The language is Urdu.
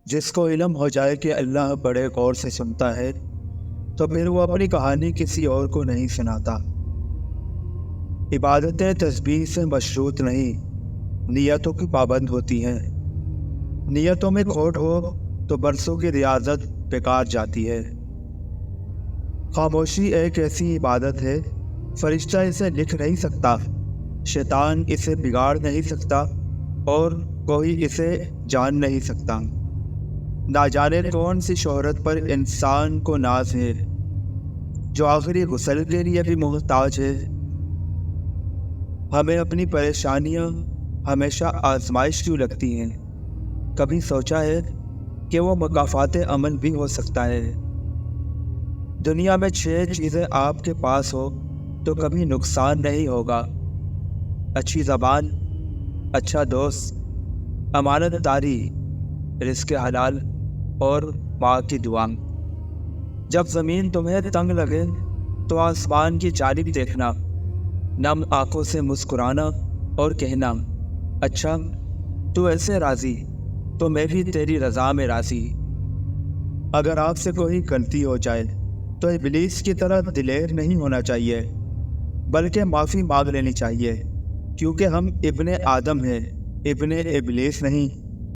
جس کو علم ہو جائے کہ اللہ بڑے غور سے سنتا ہے تو پھر وہ اپنی کہانی کسی اور کو نہیں سناتا۔ عبادتیں تسبیح سے مشروط نہیں، نیتوں کی پابند ہوتی ہیں۔ نیتوں میں کھوٹ ہو تو برسوں کی ریاضت بیکار جاتی ہے۔ خاموشی ایک ایسی عبادت ہے، فرشتہ اسے لکھ نہیں سکتا، شیطان اسے بگاڑ نہیں سکتا، اور کوئی اسے جان نہیں سکتا۔ نہ جانے کون سی شہرت پر انسان کو ناز ہے، جو آخری غسل کے لیے بھی محتاج ہے۔ ہمیں اپنی پریشانیاں ہمیشہ آزمائش کیوں لگتی ہیں؟ کبھی سوچا ہے کہ وہ مکافات عمل بھی ہو سکتا ہے؟ دنیا میں 6 چیزیں آپ کے پاس ہو تو کبھی نقصان نہیں ہوگا: اچھی زبان، اچھا دوست، امانت داری، رزق حلال اور ماں کی دعا۔ جب زمین تمہیں تنگ لگے تو آسمان کی جانب دیکھنا، نم آنکھوں سے مسکرانا اور کہنا، اچھا تو ایسے راضی تو میں بھی تیری رضا میں راضی۔ اگر آپ سے کوئی غلطی ہو جائے تو ابلیس کی طرح دلیر نہیں ہونا چاہیے، بلکہ معافی مانگ لینی چاہیے، کیونکہ ہم ابن آدم ہیں، ابن ابلیس نہیں۔